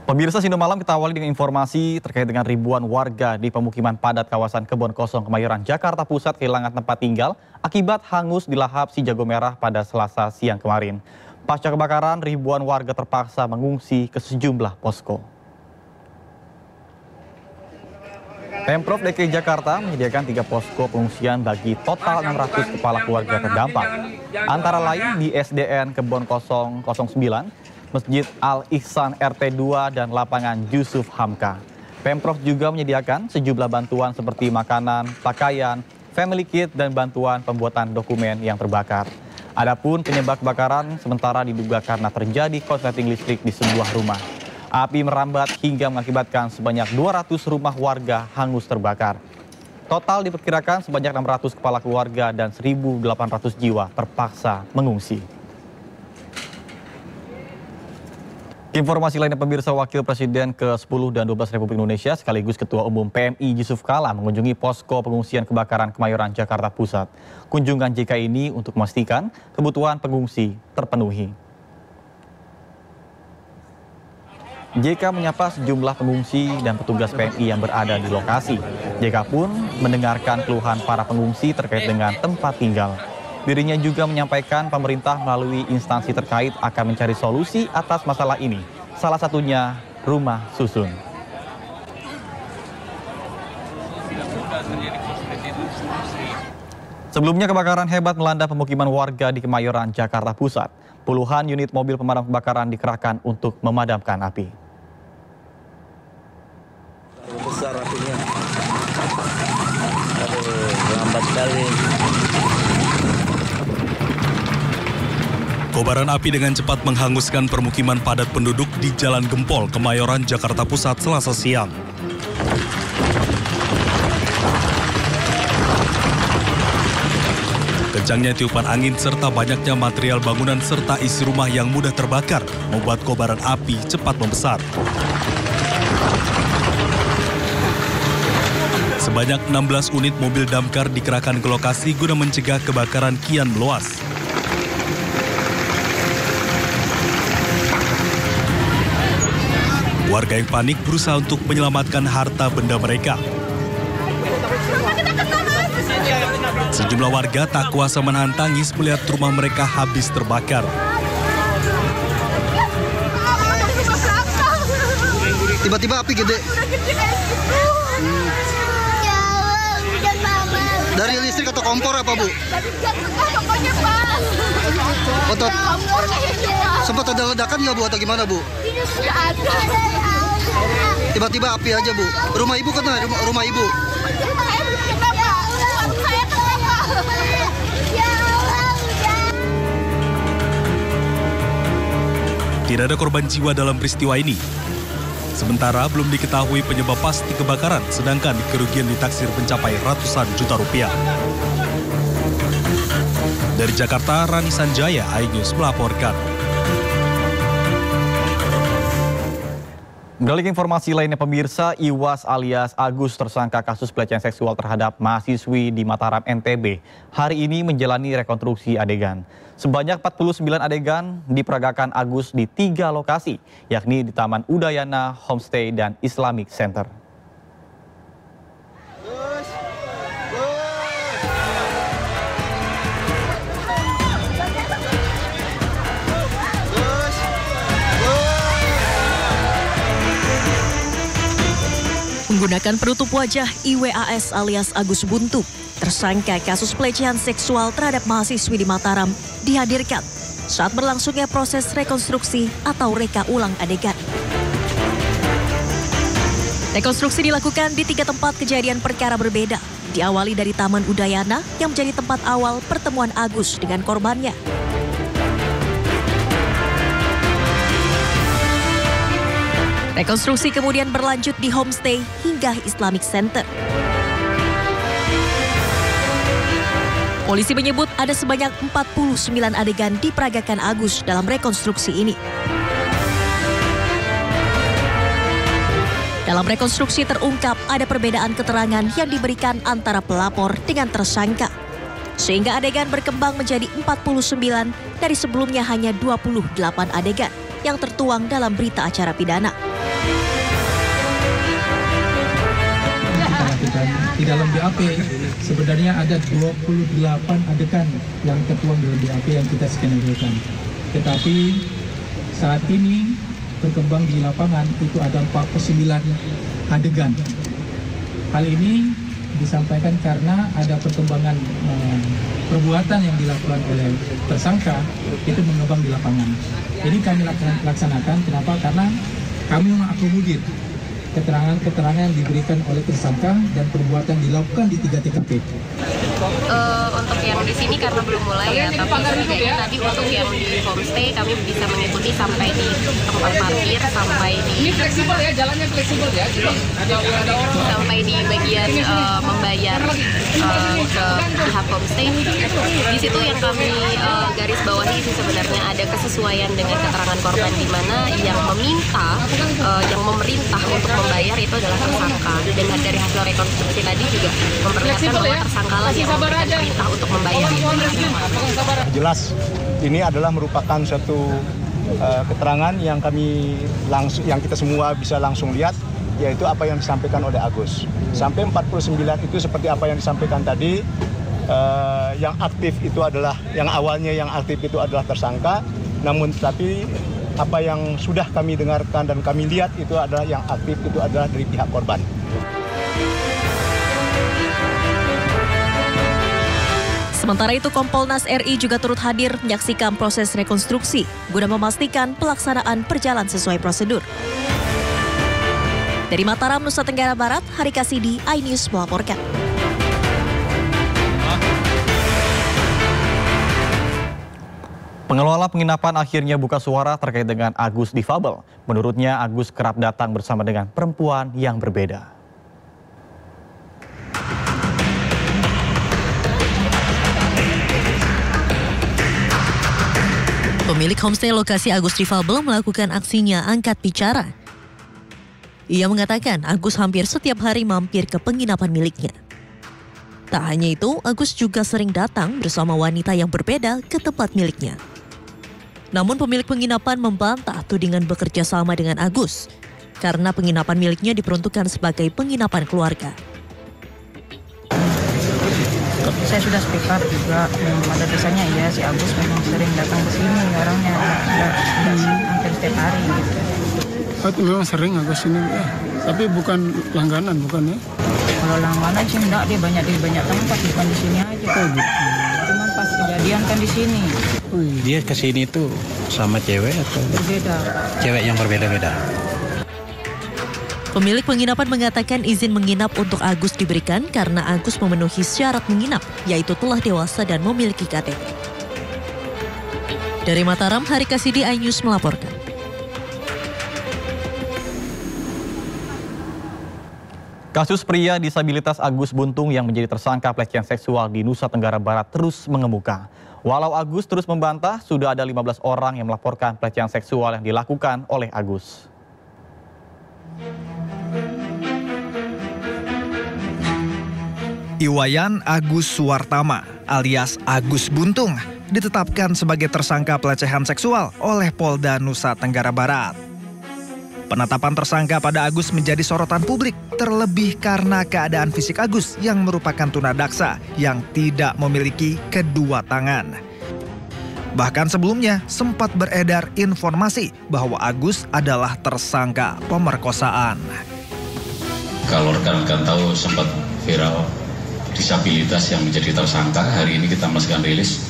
Pemirsa Sindo Malam, kita awali dengan informasi terkait dengan ribuan warga di pemukiman padat kawasan Kebon Kosong, Kemayoran, Jakarta Pusat kehilangan tempat tinggal akibat hangus dilahap si jago merah pada Selasa siang kemarin. Pasca kebakaran, ribuan warga terpaksa mengungsi ke sejumlah posko. Pemprov DKI Jakarta menyediakan 3 posko pengungsian bagi total 600 kepala keluarga terdampak. Antara lain di SDN Kebon Kosong 09, Masjid Al-Ihsan RT 2 dan lapangan Yusuf Hamka. Pemprov juga menyediakan sejumlah bantuan seperti makanan, pakaian, family kit, dan bantuan pembuatan dokumen yang terbakar. Adapun penyebab kebakaran sementara diduga karena terjadi korsleting listrik di sebuah rumah. Api merambat hingga mengakibatkan sebanyak 200 rumah warga hangus terbakar. Total diperkirakan sebanyak 600 kepala keluarga dan 1.800 jiwa terpaksa mengungsi. Informasi lainnya, pemirsa, Wakil Presiden ke-10 dan 12 Republik Indonesia sekaligus Ketua Umum PMI Yusuf Kala mengunjungi posko pengungsian kebakaran Kemayoran, Jakarta Pusat. Kunjungan JK ini untuk memastikan kebutuhan pengungsi terpenuhi. JK menyapa sejumlah pengungsi dan petugas PMI yang berada di lokasi. JK pun mendengarkan keluhan para pengungsi terkait dengan tempat tinggal. Dirinya juga menyampaikan pemerintah melalui instansi terkait akan mencari solusi atas masalah ini. Salah satunya rumah susun. Sebelumnya kebakaran hebat melanda pemukiman warga di Kemayoran, Jakarta Pusat. Puluhan unit mobil pemadam kebakaran dikerahkan untuk memadamkan api. Besar apinya. Aduh, lambat sekali. Kobaran api dengan cepat menghanguskan permukiman padat penduduk di Jalan Gempol, Kemayoran, Jakarta Pusat, Selasa siang. Kencangnya tiupan angin serta banyaknya material bangunan serta isi rumah yang mudah terbakar membuat kobaran api cepat membesar. Sebanyak 16 unit mobil damkar dikerahkan ke lokasi guna mencegah kebakaran kian meluas. Warga yang panik berusaha untuk menyelamatkan harta benda mereka. Sejumlah warga tak kuasa menahan tangis melihat rumah mereka habis terbakar. Tiba-tiba api gede. Dari listrik atau kompor apa, Bu? Otot. Sempat ada ledakan nggak, Bu, atau gimana, Bu? Tiba-tiba api aja, Bu. Rumah Ibu kena, rumah Ibu. Tidak ada korban jiwa dalam peristiwa ini. Sementara belum diketahui penyebab pasti kebakaran, sedangkan kerugian ditaksir mencapai ratusan juta rupiah. Dari Jakarta, Rani Sanjaya, iNews melaporkan. Beralih ke informasi lainnya, pemirsa, Iwas alias Agus tersangka kasus pelecehan seksual terhadap mahasiswi di Mataram, NTB, hari ini menjalani rekonstruksi adegan. Sebanyak 49 adegan diperagakan Agus di 3 lokasi, yakni di Taman Udayana, Homestay, dan Islamic Center. Menggunakan penutup wajah, IWAS alias Agus Buntu, tersangka kasus pelecehan seksual terhadap mahasiswi di Mataram, dihadirkan saat berlangsungnya proses rekonstruksi atau reka ulang adegan. Rekonstruksi dilakukan di 3 tempat kejadian perkara berbeda, diawali dari Taman Udayana yang menjadi tempat awal pertemuan Agus dengan korbannya. Rekonstruksi kemudian berlanjut di Homestay hingga Islamic Center. Polisi menyebut ada sebanyak 49 adegan diperagakan Agus dalam rekonstruksi ini. Dalam rekonstruksi terungkap ada perbedaan keterangan yang diberikan antara pelapor dengan tersangka. Sehingga adegan berkembang menjadi 49 dari sebelumnya hanya 28 adegan yang tertuang dalam berita acara pidana. diperhatikan di dalam BAP sebenarnya ada 28 adegan yang tertuang dalam BAP yang kita skenario-kan. Tetapi saat ini berkembang di lapangan itu ada 49 adegan. Hal ini disampaikan karena ada perkembangan perbuatan yang dilakukan oleh tersangka itu mengembang di lapangan. Ini kami laksanakan, kenapa? Karena kami mengakomodir keterangan-keterangan yang diberikan oleh tersangka dan perbuatan dilakukan di 3 TKP. Untuk yang di sini karena belum mulai ya, tapi setidaknya tadi untuk yang di homestay kami bisa mengikuti sampai di tempat parkir, sampai di ini fleksibel ya, jalannya fleksibel ya, sampai di bagian membayar ke pihak homestay. Di situ yang kami garis bawahi sih sebenarnya ada kesesuaian dengan keterangan korban, di mana yang meminta, yang memerintah untuk membayar itu adalah tersangka, dan dari hasil rekonstruksi tadi juga memperlihatkan bahwa tersangka lah yang memberikan perintah untuk membayar. Jelas ini adalah merupakan suatu keterangan yang yang kita semua bisa langsung lihat, yaitu apa yang disampaikan oleh Agus. Sampai 49 itu seperti apa yang disampaikan tadi, yang aktif itu adalah, yang awalnya yang aktif itu adalah tersangka, namun tapi apa yang sudah kami dengarkan dan kami lihat itu adalah yang aktif itu adalah dari pihak korban. Sementara itu, Kompolnas RI juga turut hadir menyaksikan proses rekonstruksi guna memastikan pelaksanaan berjalan sesuai prosedur. Dari Mataram, Nusa Tenggara Barat, Hari Kasidi, iNews melaporkan. Pengelola penginapan akhirnya buka suara terkait dengan Agus difabel. Menurutnya, Agus kerap datang bersama dengan perempuan yang berbeda. Pemilik homestay lokasi Agus difabel melakukan aksinya angkat bicara. Ia mengatakan Agus hampir setiap hari mampir ke penginapan miliknya. Tak hanya itu, Agus juga sering datang bersama wanita yang berbeda ke tempat miliknya. Namun pemilik penginapan membantah tudingan bekerja sama dengan Agus, karena penginapan miliknya diperuntukkan sebagai penginapan keluarga. Saya sudah speak up juga, pada dasarnya ya si Agus memang sering datang ke sini orangnya, hampir setiap hari gitu. Memang sering Agus ini ya, tapi bukan langganan bukan ya? Kalau langganan sih enggak, dia banyak tempat, bukan di sini aja. Cuman pas kejadian kan di sini. Dia ke sini tuh sama cewek atau berbeda? Cewek yang berbeda-beda. Pemilik penginapan mengatakan izin menginap untuk Agus diberikan karena Agus memenuhi syarat menginap, yaitu telah dewasa dan memiliki KTP. Dari Mataram, Hari Kasidi, iNews melaporkan. Kasus pria disabilitas Agus Buntung yang menjadi tersangka pelecehan seksual di Nusa Tenggara Barat terus mengemuka. Walau Agus terus membantah, sudah ada 15 orang yang melaporkan pelecehan seksual yang dilakukan oleh Agus. Iwayan Agus Suwartama alias Agus Buntung ditetapkan sebagai tersangka pelecehan seksual oleh Polda Nusa Tenggara Barat. Penetapan tersangka pada Agus menjadi sorotan publik, terlebih karena keadaan fisik Agus yang merupakan tunadaksa yang tidak memiliki kedua tangan. Bahkan sebelumnya sempat beredar informasi bahwa Agus adalah tersangka pemerkosaan. Kalau rekan-rekan tahu sempat viral disabilitas yang menjadi tersangka, hari ini kita masukkan rilis.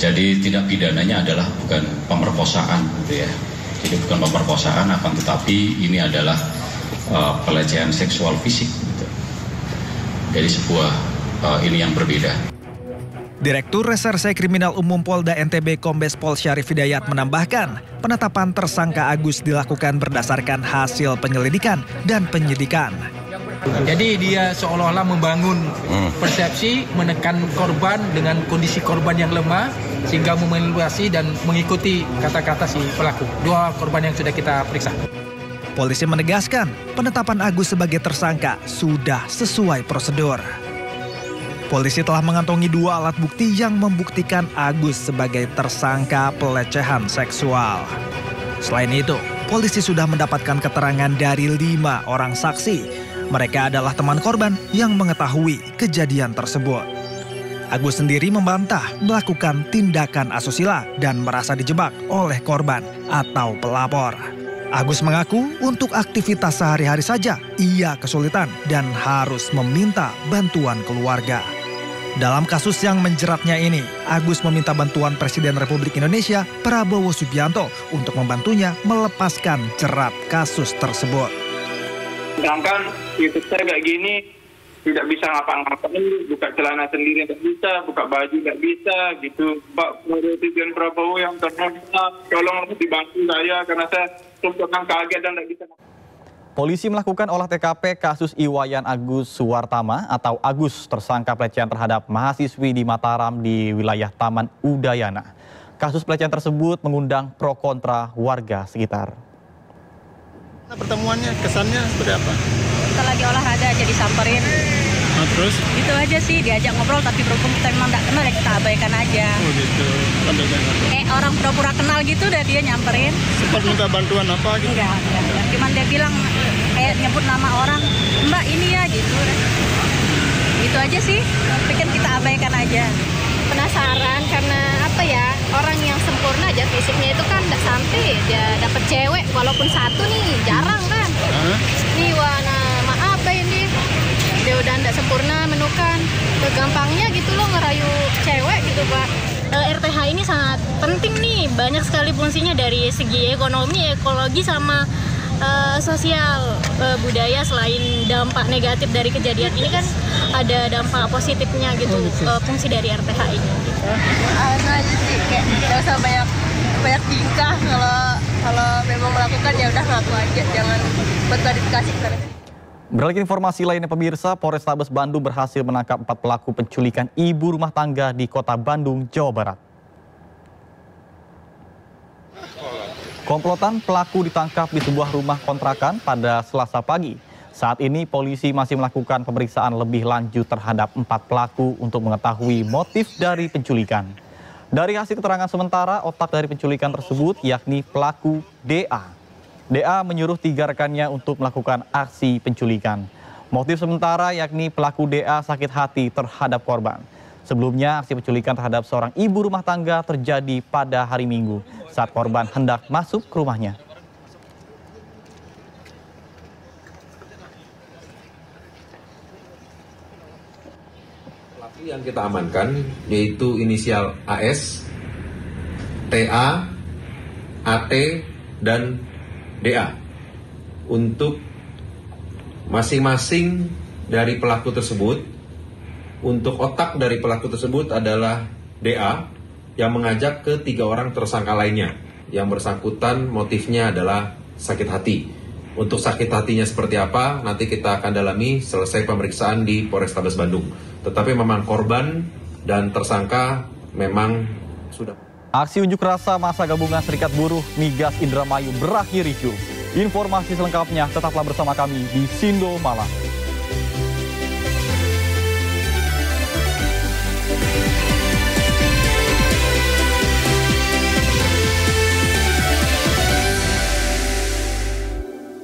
Jadi tindak pidananya adalah bukan pemerkosaan gitu ya. Jadi bukan pemerkosaan, akan tetapi ini adalah pelecehan seksual fisik. Gitu. Jadi sebuah ini yang berbeda. Direktur Reserse Kriminal Umum Polda NTB Kombes Pol Syarif Hidayat menambahkan, penetapan tersangka Agus dilakukan berdasarkan hasil penyelidikan dan penyidikan. Jadi dia seolah-olah membangun persepsi, menekan korban dengan kondisi korban yang lemah, sehingga memanipulasi dan mengikuti kata-kata si pelaku. 2 korban yang sudah kita periksa. Polisi menegaskan, penetapan Agus sebagai tersangka sudah sesuai prosedur. Polisi telah mengantongi 2 alat bukti yang membuktikan Agus sebagai tersangka pelecehan seksual. Selain itu, polisi sudah mendapatkan keterangan dari 5 orang saksi, Mereka adalah teman korban yang mengetahui kejadian tersebut. Agus sendiri membantah melakukan tindakan asusila dan merasa dijebak oleh korban atau pelapor. Agus mengaku untuk aktivitas sehari-hari saja ia kesulitan dan harus meminta bantuan keluarga. Dalam kasus yang menjeratnya ini, Agus meminta bantuan Presiden Republik Indonesia Prabowo Subianto untuk membantunya melepaskan jerat kasus tersebut. Sedangkan hidup saya kayak gini, tidak bisa ngapa-ngapain, buka celana sendiri tidak bisa, buka baju tidak bisa, gitu. Pak Presiden Prabowo yang terhormat, tolong dibantu saya karena saya terus kaget dan tidak bisa. Polisi melakukan olah TKP kasus Iwayan Agus Suwartama atau Agus tersangka pelecehan terhadap mahasiswi di Mataram di wilayah Taman Udayana. Kasus pelecehan tersebut mengundang pro kontra warga sekitar. Pertemuannya kesannya seperti apa? Kita lagi olahraga aja disamperin. Nah, terus? Gitu aja sih, diajak ngobrol tapi berhubung kita memang nggak kenal ya kita abaikan aja. Oh gitu, Orang pura-pura kenal gitu udah dia nyamperin. Sempat minta bantuan apa gitu? Enggak. Cuman dia bilang nyebut nama orang, Mbak ini ya gitu. Gitu aja sih, pikir kita abaikan aja. Penasaran karena apa ya, orang yang sempurna aja fisiknya itu kan nggak sampai dia dapet cewek walaupun satu nih, jarang kan. Nih maaf ini dia udah nggak sempurna menukan, gampangnya gitu loh ngerayu cewek gitu Pak. RTH ini sangat penting nih, banyak sekali fungsinya dari segi ekonomi, ekologi sama sosial budaya. Selain dampak negatif dari kejadian ini kan ada dampak positifnya gitu, fungsi dari RTH ini gitu. Aja sih kayak gak usah banyak tingkah, kalau memang melakukan ya udah ngaku aja, jangan berklarifikasi. Beralih informasi lainnya pemirsa, Polrestabes Bandung berhasil menangkap 4 pelaku penculikan ibu rumah tangga di Kota Bandung, Jawa Barat. Komplotan pelaku ditangkap di sebuah rumah kontrakan pada Selasa pagi. Saat ini polisi masih melakukan pemeriksaan lebih lanjut terhadap 4 pelaku untuk mengetahui motif dari penculikan. Dari hasil keterangan sementara, otak dari penculikan tersebut yakni pelaku DA. DA menyuruh 3 rekannya untuk melakukan aksi penculikan. Motif sementara yakni pelaku DA sakit hati terhadap korban. Sebelumnya, aksi penculikan terhadap seorang ibu rumah tangga terjadi pada hari Minggu saat korban hendak masuk ke rumahnya. Pelaku yang kita amankan yaitu inisial AS, TA, AT, dan DA. Untuk masing-masing dari pelaku tersebut, untuk otak dari pelaku tersebut adalah DA yang mengajak ke 3 orang tersangka lainnya. Yang bersangkutan motifnya adalah sakit hati. Untuk sakit hatinya seperti apa nanti kita akan dalami selesai pemeriksaan di Polrestabes Bandung. Tetapi memang korban dan tersangka memang sudah. Aksi unjuk rasa massa gabungan Serikat Buruh Migas Indramayu berakhir ricuh. Informasi selengkapnya tetaplah bersama kami di Sindo Malam.